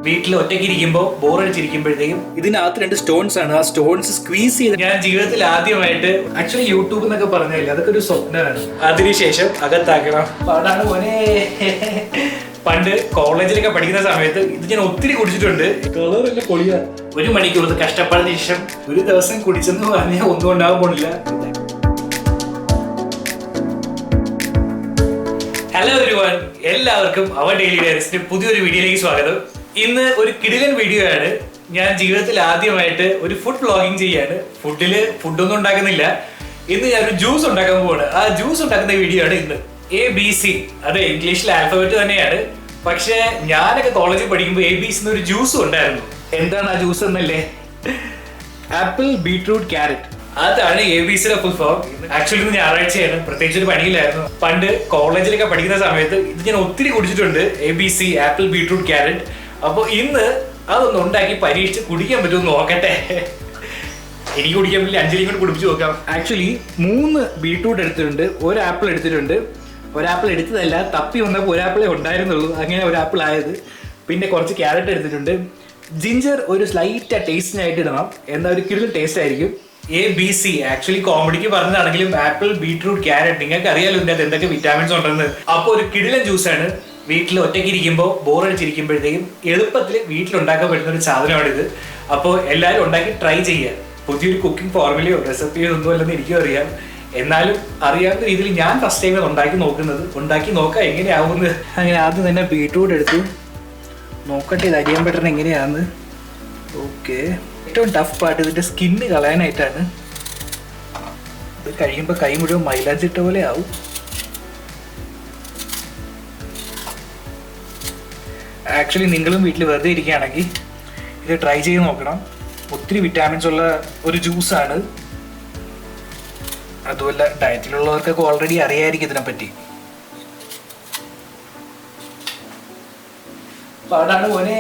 വീട്ടിൽ ഒറ്റയ്ക്ക് ഇരിക്കുമ്പോൾ ബോറടിച്ചിരിക്കുമ്പോഴത്തേക്കും ഇതിനകത്ത് 2 സ്റ്റോൺസ് ആണ്. ആ സ്റ്റോൺസ് സ്ക്വീസ് ചെയ്ത് ഞാൻ ജീവിതത്തിൽ ആദ്യമായിട്ട് ആക്ച്വലി യൂട്യൂബ് എന്നൊക്കെ പറഞ്ഞില്ല, അതൊക്കെ ഒരു സ്വപ്നമാണ്. അതിനുശേഷം അകത്താക്കണം. പാടാണ് മോനെ. പണ്ട് കോളേജിലൊക്കെ പഠിക്കുന്ന സമയത്ത് ഇത് ഞാൻ ഒത്തിരി കുടിച്ചിട്ടുണ്ട്. കളറില്ല പൊളിയാ. 1 മണിക്കൂർ കഷ്ടപ്പാടിന് ശേഷം ഒരു ദിവസം കുടിച്ചെന്ന് പറഞ്ഞാൽ ഒന്നും ഉണ്ടാകാൻ പോണില്ല. ഹലോ എവരിവൺ, എല്ലാവർക്കും അവർ ഡെയിലി ഡയറീസിന്റെ പുതിയൊരു വീഡിയോയിലേക്ക് സ്വാഗതം. ഇന്ന് ഒരു കിടിലൻ വീഡിയോ ആണ്. ഞാൻ ജീവിതത്തിൽ ആദ്യമായിട്ട് ഒരു ഫുഡ് വ്ളോഗിങ് ചെയ്യാണ്. ഫുഡൊന്നും ഉണ്ടാക്കുന്നില്ല. ഇന്ന് ഞാൻ ഒരു ജ്യൂസ് ഉണ്ടാക്കാൻ പോവാണ്. ആ ജ്യൂസ് ഉണ്ടാക്കുന്ന വീഡിയോ ആണ് ഇന്ന്. ABC, അതെ, ഇംഗ്ലീഷിലെ ആൽഫബറ്റ് തന്നെയാണ്. പക്ഷെ ഞാനൊക്കെ കോളേജിൽ പഠിക്കുമ്പോൾ ABC ഒരു ജ്യൂസും ഉണ്ടായിരുന്നു. എന്താണ് ആ ജ്യൂസ് എന്നല്ലേ? Apple, beetroot, carrot. അതാണ് ABCയുടെ ഫുൾ ഫോം. ആക്ച്വലി ഇന്ന് ഞായറാഴ്ചയാണ്, പ്രത്യേകിച്ച് ഒരു പണിയിലായിരുന്നു. പണ്ട് കോളേജിലൊക്കെ പഠിക്കുന്ന സമയത്ത് ഇത് ഞാൻ ഒത്തിരി കുടിച്ചിട്ടുണ്ട്. ABC, apple, beetroot, carrot. അപ്പോൾ ഇന്ന് അതൊന്ന് ഉണ്ടാക്കി പരീക്ഷിച്ച് കുടിക്കാൻ പറ്റുമെന്ന് നോക്കട്ടെ. എനിക്ക് കുടിക്കാൻ പറ്റില്ല, അഞ്ജലിയും കൂടി കുടിപ്പിച്ച് നോക്കാം. ആക്ച്വലി 3 ബീട്രൂട്ട് എടുത്തിട്ടുണ്ട്, 1 ആപ്പിൾ എടുത്തിട്ടുണ്ട്. 1 ആപ്പിൾ എടുത്തതല്ല, തപ്പി വന്നപ്പോൾ 1 ആപ്പിളേ ഉണ്ടായിരുന്നുള്ളൂ, അങ്ങനെ 1 ആപ്പിൾ ആയത്. പിന്നെ കുറച്ച് ക്യാരറ്റ് എടുത്തിട്ടുണ്ട്. ജിഞ്ചർ ഒരു സ്ലൈറ്റ് ടേസ്റ്റിനായിട്ട് ഇടണം, എന്നാൽ ഒരു കിടിലൻ ടേസ്റ്റ് ആയിരിക്കും. ABC ആക്ച്വലി കോമഡിക്ക് പറഞ്ഞതാണെങ്കിലും ആപ്പിൾ, ബീട്രൂട്ട്, ക്യാരറ്റ് നിങ്ങൾക്ക് അറിയാലോ ഇതിനകത്ത് എന്തൊക്കെ വിറ്റാമിൻസ് ഉണ്ടെന്ന്. അപ്പോൾ ഒരു കിടിലൻ ജ്യൂസാണ്. വീട്ടിൽ ഒറ്റയ്ക്ക് ഇരിക്കുമ്പോൾ ബോറടിച്ചിരിക്കുമ്പോഴത്തേക്കും എളുപ്പത്തിൽ വീട്ടിലുണ്ടാക്കാൻ പറ്റുന്ന ഒരു സാധനമാണിത്. അപ്പോൾ എല്ലാവരും ഉണ്ടാക്കി ട്രൈ ചെയ്യുക. പുതിയൊരു കുക്കിംഗ് ഫോർമുലയോ റെസിപ്പിയോ ഒന്നും അല്ലെന്ന് എനിക്കും അറിയാം. എന്നാലും അറിയാവുന്ന രീതിയിൽ ഞാൻ ഫസ്റ്റ് ടൈം ഉണ്ടാക്കി നോക്കാം എങ്ങനെയാവുന്നത്. അങ്ങനെ ആദ്യം തന്നെ ബീട്രൂട്ട് എടുത്തു നോക്കട്ടെ ഇത് അരിയാൻ പറ്റുന്ന എങ്ങനെയാണെന്ന്. ഓക്കെ, ഏറ്റവും ടഫ് പാർട്ട് ഇതിൻ്റെ സ്കിന്ന് കളയാനായിട്ടാണ്. ഇത് കഴിയുമ്പോൾ കൈ മുഴുവൻ മൈലാഞ്ചിട്ട പോലെ ആവും. ആക്ച്വലി നിങ്ങളും വീട്ടിൽ വെറുതെ ഇരിക്കുകയാണെങ്കിൽ ഇത് ട്രൈ ചെയ്ത് നോക്കണം. ഒത്തിരി വിറ്റാമിൻസ് ഉള്ള ഒരു ജ്യൂസാണ്. അതുമല്ല ഡയറ്റിലുള്ളവർക്കൊക്കെ ഓൾറെഡി അറിയായിരിക്കും ഇതിനെപ്പറ്റി. പാടാണ് മോനെ.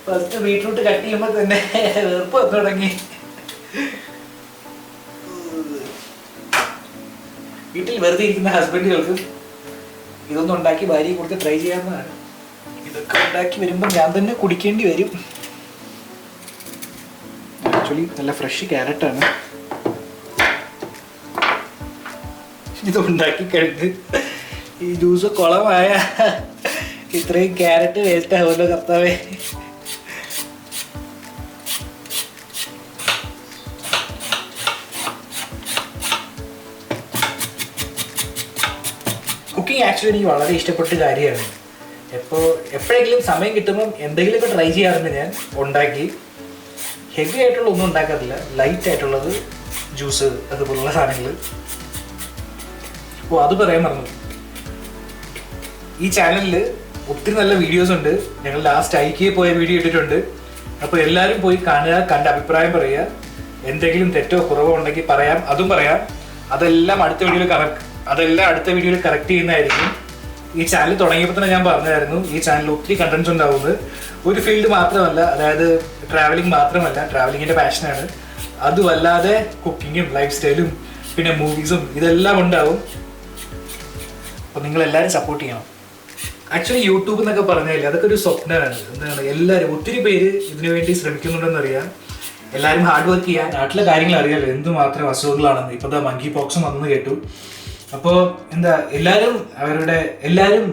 ഫസ്റ്റ് ബീട്രൂട്ട് കട്ട് ചെയ്യുമ്പോൾ തന്നെ വെറുപ്പ് വന്നു തുടങ്ങി. വീട്ടിൽ വെറുതെ ഇരിക്കുന്ന ഹസ്ബൻഡുകൾക്ക് ഇതൊന്നും ഉണ്ടാക്കി ഭാര്യയെ കൊടുത്ത് ട്രൈ ചെയ്യാവുന്നതാണ്. ഇതൊക്കെ ഉണ്ടാക്കി വരുമ്പോൾ ഞാൻ തന്നെ കുടിക്കേണ്ടി വരും. ആക്ച്വലി നല്ല ഫ്രഷ് ക്യാരറ്റാണ്. ഇത് ഉണ്ടാക്കി കഴിഞ്ഞ് ഈ ജ്യൂസ് കുളമായ ഇത്രയും ക്യാരറ്റ് വേസ്റ്റ് ആവുമല്ലോ കർത്താവേ. കുക്കിംഗ് ആക്ച്വലി എനിക്ക് വളരെ ഇഷ്ടപ്പെട്ട കാര്യമാണ്. എപ്പോഴെങ്കിലും സമയം കിട്ടുമ്പം എന്തെങ്കിലുമൊക്കെ ട്രൈ ചെയ്യാറുണ്ട്. ഞാൻ ഉണ്ടാക്കി ഹെവി ആയിട്ടുള്ള ഒന്നും ഉണ്ടാക്കാറില്ല, ലൈറ്റ് ആയിട്ടുള്ളത് ജ്യൂസ് അതുപോലുള്ള സാധനങ്ങൾ. അത് പറയാൻ മറന്നു. ഈ ചാനലിൽ ഒത്തിരി നല്ല വീഡിയോസ് ഉണ്ട്. ഞങ്ങൾ ലാസ്റ്റ് ഐക്യയിൽ പോയ വീഡിയോ ഇട്ടിട്ടുണ്ട്. അപ്പോൾ എല്ലാവരും പോയി കാണുക, കണ്ട അഭിപ്രായം പറയുക. എന്തെങ്കിലും തെറ്റോ കുറവോ ഉണ്ടെങ്കിൽ അതും പറയാം. അതെല്ലാം അടുത്ത വീഡിയോയിൽ കറക്റ്റ് ചെയ്യുന്നതായിരിക്കും. ഈ ചാനൽ തുടങ്ങിയപ്പോൾ തന്നെ ഞാൻ പറഞ്ഞായിരുന്നു, ഈ ചാനലിൽ ഒത്തിരി കണ്ടന്റ്സ് ഉണ്ടാവുന്നത്. ഒരു ഫീൽഡ് മാത്രമല്ല, അതായത് ട്രാവലിംഗ് മാത്രമല്ല, ട്രാവലിങ്ങിൻ്റെ പാഷനാണ്. അതുമല്ലാതെ കുക്കിങ്ങും ലൈഫ് സ്റ്റൈലും പിന്നെ മൂവീസും ഇതെല്ലാം ഉണ്ടാവും. അപ്പോൾ നിങ്ങളെല്ലാവരും സപ്പോർട്ട് ചെയ്യണം. ആക്ച്വലി യൂട്യൂബ് എന്നൊക്കെ പറഞ്ഞാൽ അതൊക്കെ ഒരു സ്വപ്നമാണ്. എന്താണ്, എല്ലാവരും ഒത്തിരി പേര് ഇതിനു വേണ്ടി ശ്രമിക്കുന്നുണ്ടെന്നറിയാം. എല്ലാവരും ഹാർഡ് വർക്ക് ചെയ്യാൻ. നാട്ടിലെ കാര്യങ്ങൾ അറിയാമല്ലോ എന്തുമാത്രം അസുഖങ്ങളാണെന്ന്. ഇപ്പോൾ മങ്കി പോക്സും വന്നെന്ന് കേട്ടു. അപ്പോൾ എല്ലാവരും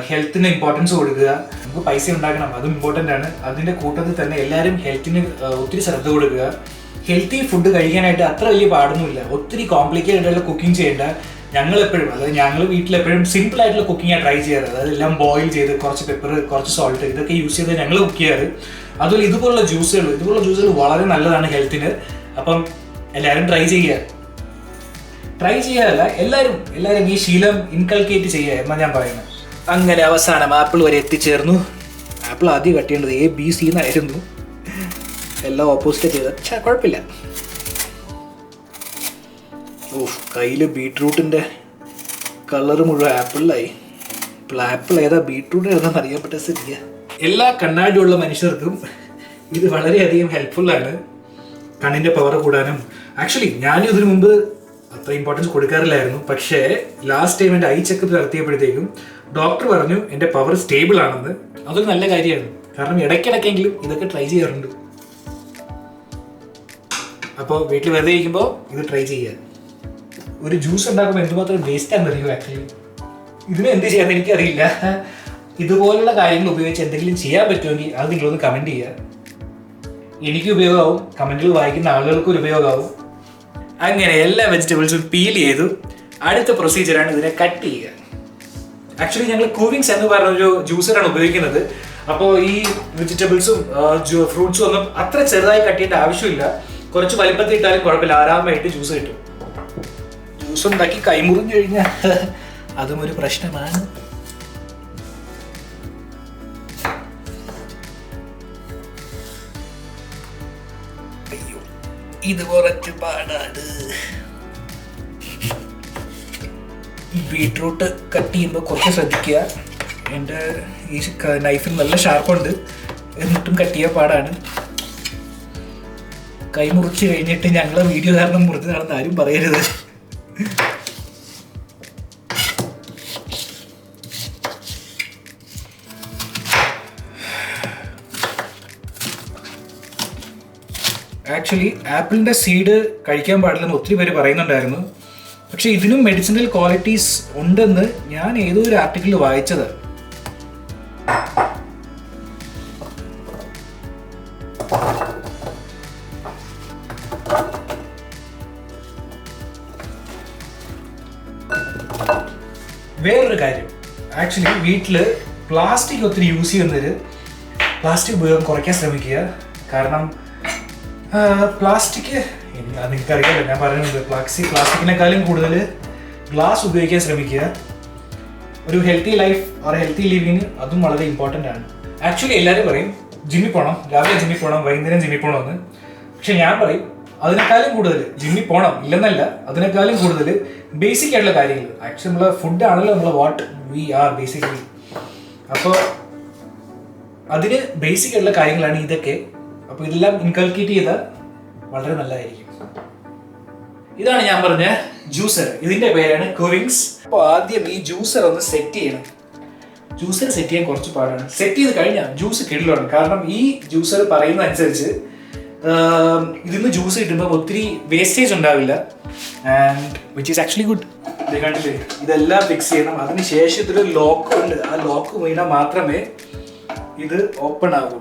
ഹെൽത്തിന് ഇമ്പോർട്ടൻസ് കൊടുക്കുക. നമുക്ക് പൈസ ഉണ്ടാക്കണം, അതും ഇമ്പോർട്ടൻ്റ് ആണ്. അതിൻ്റെ കൂട്ടത്തിൽ തന്നെ എല്ലാവരും ഹെൽത്തിന് ഒത്തിരി ശ്രദ്ധ കൊടുക്കുക. ഹെൽത്തി ഫുഡ് കഴിക്കാനായിട്ട് അത്ര വലിയ പാടൊന്നുമില്ല. ഒത്തിരി കോംപ്ലിക്കേറ്റഡ് ആയിട്ടുള്ള കുക്കിംഗ് ചെയ്യേണ്ട. ഞങ്ങൾ വീട്ടിലെപ്പോഴും സിമ്പിൾ ആയിട്ടുള്ള കുക്കിംഗാണ് ട്രൈ ചെയ്യാറ്. അതായത് എല്ലാം ബോയിൽ ചെയ്ത് കുറച്ച് പെപ്പർ, കുറച്ച് സോൾട്ട് ഇതൊക്കെ യൂസ് ചെയ്ത് ഞങ്ങൾ കുക്ക് ചെയ്യാറ്. അതുപോലെ ഇതുപോലുള്ള ജ്യൂസുകൾ വളരെ നല്ലതാണ് ഹെൽത്തിന്. അപ്പം എല്ലാവരും ട്രൈ ചെയ്യാറല്ല, എല്ലാവരും ഈ ശീലം ഇൻകൾക്കേറ്റ് ചെയ്യുക എന്നാണ് ഞാൻ പറയുന്നത്. അങ്ങനെ അവസാനം ആപ്പിൾ വരെ എത്തിച്ചേർന്നു. ആപ്പിൾ ആദ്യം കട്ട് ചെയ്യേണ്ടത് ABC എന്നായിരുന്നു. എല്ലാം ഓപ്പോസിറ്റ് ചെയ്ത കുഴപ്പമില്ല. കയ്യിൽ ബീട്രൂട്ടിൻ്റെ കളറ് മുഴുവൻ ആപ്പിളിലായി. ആപ്പിൾ ഏതാ ബീട്രൂട്ട് ഏതാണെന്ന് അറിയാൻ സ്ഥിതിയാ. എല്ലാ കണ്ണാടിയുള്ള മനുഷ്യർക്കും ഇത് വളരെയധികം ഹെൽപ്ഫുള്ളാണ്. കണ്ണിൻ്റെ പവർ കൂടാനും. ആക്ച്വലി ഞാനും ഇതിനു മുമ്പ് അത്ര ഇമ്പോർട്ടൻസ് കൊടുക്കാറില്ലായിരുന്നു. പക്ഷേ ലാസ്റ്റ് ടൈം എൻ്റെ ഐ ചെക്കപ്പ് നടത്തിയപ്പോഴത്തേക്കും ഡോക്ടർ പറഞ്ഞു എൻ്റെ പവർ സ്റ്റേബിൾ ആണെന്ന്. അതൊരു നല്ല കാര്യമാണ്. കാരണം ഇടയ്ക്കിടയ്ക്കെങ്കിലും ഇതൊക്കെ ട്രൈ ചെയ്യാറുണ്ട്. അപ്പോൾ വീട്ടിൽ വെറുതെ ഇരിക്കുമ്പോൾ ഇത് ട്രൈ ചെയ്യുക. ഒരു ജ്യൂസ് ഉണ്ടാക്കുമ്പോൾ എന്തുമാത്രം വേസ്റ്റാണെന്ന് അറിയുമോ? ആക്ച്വലി ഇതിന് എന്ത് ചെയ്യാമെന്ന് എനിക്കറിയില്ല. ഇതുപോലുള്ള കാര്യങ്ങൾ ഉപയോഗിച്ച് എന്തെങ്കിലും ചെയ്യാൻ പറ്റുമെങ്കിൽ അത് നിങ്ങളൊന്ന് കമൻറ്റ് ചെയ്യുക. എനിക്ക് ഉപയോഗമാവും, കമൻറ്റുകൾ വായിക്കുന്ന ആളുകൾക്കും ഒരു ഉപയോഗമാവും. അങ്ങനെ എല്ലാ വെജിറ്റബിൾസും പീൽ ചെയ്തു. അടുത്ത പ്രൊസീജിയറാണ് ഇതിനെ കട്ട് ചെയ്യുക. ആക്ച്വലി ഞങ്ങൾ കൂവിങ്സ് എന്ന് പറഞ്ഞൊരു ജ്യൂസറാണ് ഉപയോഗിക്കുന്നത്. അപ്പോൾ ഈ വെജിറ്റബിൾസും ഫ്രൂട്ട്സും ഒന്നും അത്ര ചെറുതായി കട്ട് ചെയ്യേണ്ട ആവശ്യമില്ല. കുറച്ച് വലിപ്പത്തിൽ ഇട്ടാലും കുഴപ്പമില്ല, ആരാമായിട്ട് ജ്യൂസ് കിട്ടും. ജ്യൂസ് ഉണ്ടാക്കി കൈമുറിഞ്ഞു കഴിഞ്ഞാൽ അതും ഒരു പ്രശ്നമാണ്. അയ്യോ, ഇത് കുറച്ച് പാടാണ്. ബീട്രൂട്ട് കട്ട് ചെയ്യുമ്പോൾ കുറച്ച് ശ്രദ്ധിക്കുക. എൻ്റെ ഈ നൈഫിന് നല്ല ഷാർപ്പുണ്ട്, എന്നിട്ടും കട്ട് ചെയ്യാൻ പാടാണ്. കൈ മുറിച്ച് കഴിഞ്ഞിട്ട് ഞങ്ങളെ വീഡിയോ കാരണം മുറിച്ച് നടന്ന് ആരും പറയരുത്. ആക്ച്വലി ആപ്പിളിൻ്റെ സീഡ് കഴിക്കാൻ പാടില്ലെന്ന് ഒത്തിരി പേര് പറയുന്നുണ്ടായിരുന്നു. പക്ഷെ ഇതിനും മെഡിസിനൽ ക്വാളിറ്റീസ് ഉണ്ടെന്ന് ഞാൻ ഏതോ ഒരു ആർട്ടിക്കിളിൽ വായിച്ചത്. വേറൊരു കാര്യം, ആക്ച്വലി വീട്ടിൽ പ്ലാസ്റ്റിക് ഒത്തിരി യൂസ് ചെയ്യുന്നവർ പ്ലാസ്റ്റിക് ഉപയോഗം കുറയ്ക്കാൻ ശ്രമിക്കുക. കാരണം പ്ലാസ്റ്റിക് നിങ്ങൾക്കറിയാമല്ലോ, ഞാൻ പറയുന്നത് പ്ലാസ്റ്റിക്കിനേക്കാളും കൂടുതൽ ഗ്ലാസ് ഉപയോഗിക്കാൻ ശ്രമിക്കുക. ഒരു healthy life or healthy living അതും വളരെ ഇമ്പോർട്ടൻ്റ് ആണ്. ആക്ച്വലി എല്ലാവരും പറയും ജിമ്മിൽ പോകണം, രാവിലെ ജിമ്മിൽ പോകണം, വൈകുന്നേരം ജിമ്മിൽ പോകണമെന്ന്. പക്ഷെ ഞാൻ പറയും അതിനേക്കാളും കൂടുതൽ ജിമ്മിൽ പോകണം ഇല്ലെന്നല്ല, അതിനേക്കാളും കൂടുതൽ ബേസിക് ആയിട്ടുള്ള കാര്യങ്ങൾ. ആക്ച്വലി നമ്മളെ ഫുഡാണല്ലോ നമ്മൾ വാട്ട് വി ആർ ബേസിക്കലി. അപ്പോൾ അതിന് ബേസിക് ആയിട്ടുള്ള കാര്യങ്ങളാണ് ഇതൊക്കെ. അപ്പോൾ ഇതെല്ലാം ഇൻകൾക്കേറ്റ് ചെയ്താൽ വളരെ നല്ലതായിരിക്കും. ഇതാണ് ഞാൻ പറഞ്ഞ ജ്യൂസർ. ഇതിൻ്റെ പേരാണ് കൂവിങ്സ്. അപ്പോൾ ആദ്യം ഈ ജ്യൂസർ ഒന്ന് സെറ്റ് ചെയ്യണം. ജ്യൂസർ സെറ്റ് ചെയ്യാൻ കുറച്ച് പാടാണ്. സെറ്റ് ചെയ്ത് കഴിഞ്ഞാൽ ജ്യൂസ് കിടലാണ്. കാരണം ഈ ജ്യൂസർ പറയുന്ന അനുസരിച്ച് ഇതിന്ന് ജ്യൂസ് കിട്ടുമ്പോൾ ഒത്തിരി വേസ്റ്റേജ് ഉണ്ടാവില്ല. And which is actually good. ഇത് കണ്ടില്ലേ, ഇതെല്ലാം ഫിക്സ് ചെയ്യണം. അതിനുശേഷം ഇതിലൊരു ലോക്ക് ഉണ്ട്. ആ ലോക്ക് വീണാൽ മാത്രമേ ഇത് ഓപ്പൺ ആകൂ.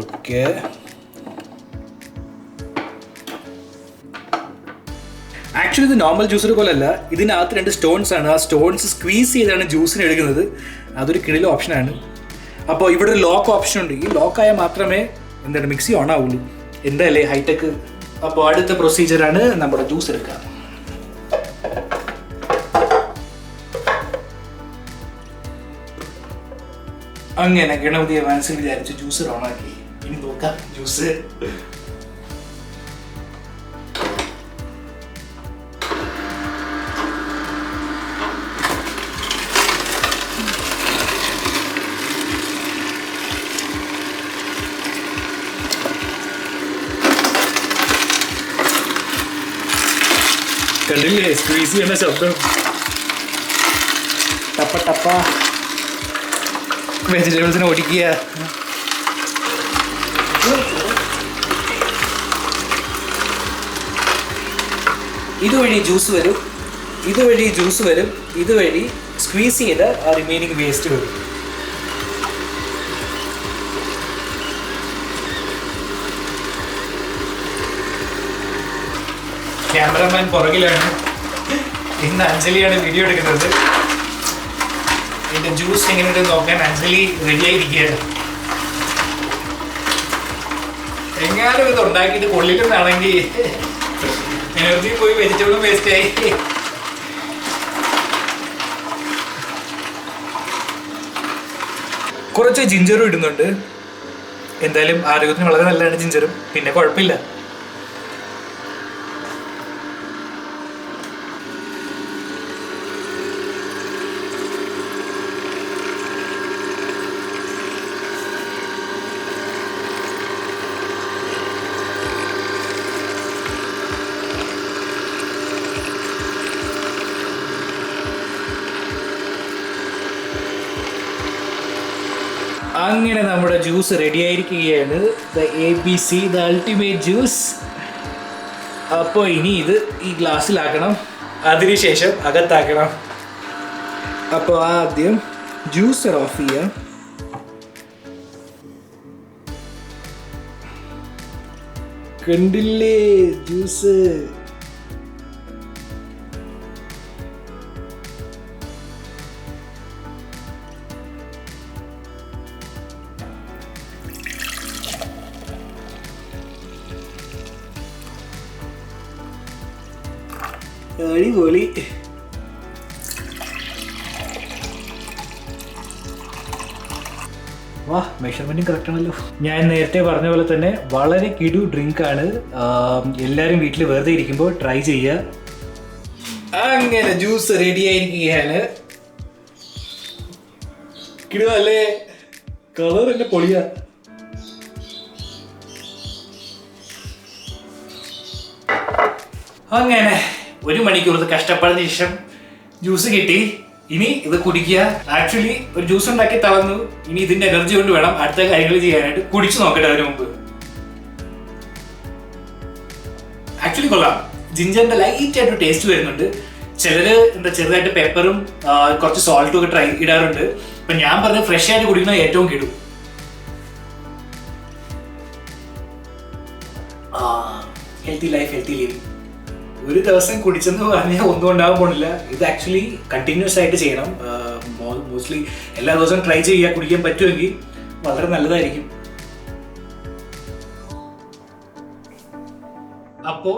ഓക്കെ, ആക്ച്വലി ഇത് നോർമൽ ജ്യൂസർ പോലല്ല. ഇതിനകത്ത് 2 സ്റ്റോൺസ് ആണ്. ആ സ്റ്റോൺസ് സ്ക്വീസ് ചെയ്താണ് ജ്യൂസിന് എടുക്കുന്നത്. അതൊരു കിടിലൻ ഓപ്ഷനാണ്. അപ്പോൾ ഇവിടെ ഒരു ലോക്ക് ഓപ്ഷൻ ഉണ്ട്. ഈ ലോക്കായാൽ മാത്രമേ മിക്സി ഓൺ ആവുള്ളൂ. എന്തായാലേ ഹൈടെക്. അപ്പോൾ അടുത്ത പ്രൊസീജിയറാണ് നമ്മുടെ ജ്യൂസ് എടുക്കുക. അങ്ങനെ ഗണപതിയെ മനസ്സിൽ വിചാരിച്ച് ജ്യൂസർ ഓണാക്കി. ഇനി നോക്കാം ജ്യൂസ്. കണ്ടില്ലേ സ്ക്വീസ് ചെയ്യുന്ന ശബ്ദം? ടപ്പ ടപ്പ വെജിറ്റബിൾസിനെ ഒടിക്കുക. ഇതുവഴി ജ്യൂസ് വരും, ഇതുവഴി ജ്യൂസ് വരും, ഇതുവഴി സ്ക്വീസ് ചെയ്ത് ആ റിമൈനിങ് വേസ്റ്റ് വരും. ക്യാമറമാൻ പുറകിലാണ്. ഇന്ന് അഞ്ജലിയാണ് വീഡിയോ എടുക്കുന്നത്. ഇതിന്റെ ജ്യൂസ് എങ്ങനെയുണ്ട് നോക്കാൻ അഞ്ജലി റെഡി ആയിരിക്കുകയാണ്. എങ്ങാനും ഇത് ഉണ്ടാക്കിയിട്ട് കൊള്ളില്ലെന്നാണെങ്കിൽ എനർജി പോയി വെജിറ്റബിളും വേസ്റ്റ് ആയി. കുറച്ച് ജിഞ്ചറും ഇടുന്നുണ്ട്. എന്തായാലും ആരോഗ്യത്തിന് വളരെ നല്ലതാണ് ജിഞ്ചറും. പിന്നെ കുഴപ്പമില്ല. അങ്ങനെ നമ്മുടെ ജ്യൂസ് റെഡി ആയിരിക്കുകയാണ്. The ABC, the ultimate juice. അപ്പോൾ ഇനി ഇത് ഈ ഗ്ലാസ്സിലാക്കണം, അതിനുശേഷം അകത്താക്കണം. അപ്പോൾ ആദ്യം ജ്യൂസർ ഓഫ് ചെയ്യാം. കണ്ടില്ലേ ജ്യൂസ്? അടിപൊളി. വാ, മെഷർമെന്റും കറക്റ്റ് ആണല്ലോ. ഞാൻ നേരത്തെ പറഞ്ഞ പോലെ തന്നെ വളരെ കിടു ഡ്രിങ്ക് ആണ്. എല്ലാവരും വീട്ടിൽ വെറുതെ ഇരിക്കുമ്പോൾ ട്രൈ ചെയ്യുക. അങ്ങനെ ജ്യൂസ് റെഡി ആയിരിക്കുകയാണ്. കിടു അല്ലേ? കളർ എന്നെ പൊളിയാ. അങ്ങനെ 1 മണിക്കൂർ കഷ്ടപ്പാടിന് ശേഷം ജ്യൂസ് കിട്ടി. ഇനി ഇത് കുടിക്കുക. ആക്ച്വലി ഒരു ജ്യൂസ് ഉണ്ടാക്കി തളർന്നു. ഇനി ഇതിന്റെ എനർജി കൊണ്ട് വേണം അടുത്ത കാര്യങ്ങൾ ചെയ്യാനായിട്ട്. കുടിച്ചു നോക്കട്ടെ അതിന് മുമ്പ്. ആക്ച്വലി കൊള്ളാം. ജിഞ്ചറിന്റെ ലൈറ്റ് ആയിട്ട് ടേസ്റ്റ് വരുന്നുണ്ട്. ചിലര് ചെറുതായിട്ട് പെപ്പറും കുറച്ച് സോൾട്ടും ഒക്കെ ഇടാറുണ്ട്. അപ്പൊ ഞാൻ പറഞ്ഞ ഫ്രഷ് ആയിട്ട് കുടിക്കുന്ന ഏറ്റവും കിടും. Healthy life, healthy living. ഒരു ദിവസം കുടിച്ചെന്ന് പറഞ്ഞാൽ ഒന്നും ഉണ്ടാകാൻ പോണില്ല. ഇത് ആക്ച്വലി കണ്ടിന്യൂസ് ആയിട്ട് ചെയ്യണം. മോസ്റ്റ്ലി എല്ലാ ദിവസവും ട്രൈ ചെയ്യുക. കുടിക്കാൻ പറ്റുമെങ്കിൽ വളരെ നല്ലതായിരിക്കും. അപ്പോൾ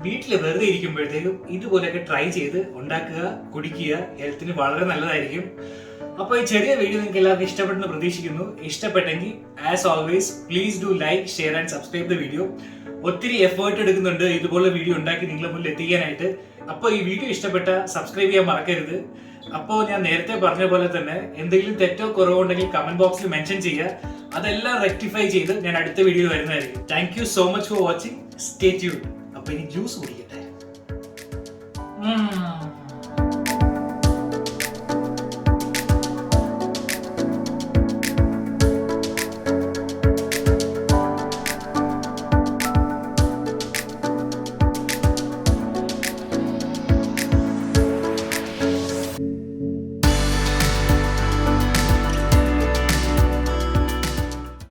വീട്ടിൽ വെറുതെ ഇരിക്കുമ്പോഴത്തേക്കും ഇതുപോലെയൊക്കെ ട്രൈ ചെയ്ത് ഉണ്ടാക്കുക, കുടിക്കുക. ഹെൽത്തിന് വളരെ നല്ലതായിരിക്കും. അപ്പോൾ ഈ ചെറിയ വീഡിയോ നിങ്ങൾക്ക് എല്ലാവർക്കും ഇഷ്ടപ്പെട്ടെന്ന് പ്രതീക്ഷിക്കുന്നു. ഇഷ്ടപ്പെട്ടെങ്കിൽ as always please do like, share and subscribe the video. ഒത്തിരി എഫേർട്ട് എടുക്കുന്നുണ്ട് ഇതുപോലെ വീഡിയോ ഉണ്ടാക്കി നിങ്ങളെ മുന്നിൽ എത്തിക്കാനായിട്ട്. അപ്പോൾ ഈ വീഡിയോ ഇഷ്ടപ്പെട്ട സബ്സ്ക്രൈബ് ചെയ്യാൻ മറക്കരുത്. അപ്പോൾ ഞാൻ നേരത്തെ പറഞ്ഞ പോലെ തന്നെ എന്തെങ്കിലും തെറ്റോ കുറവോ ഉണ്ടെങ്കിൽ കമന്റ് ബോക്സിൽ മെൻഷൻ ചെയ്യുക. അതെല്ലാം റെക്ടിഫൈ ചെയ്ത് ഞാൻ അടുത്ത വീഡിയോയിൽ വരുന്നതായിരിക്കും. Thank you so much for watching. Stay tuned. അപ്പോൾ ഇനി ജ്യൂസ് കുടിക്കട്ടെ.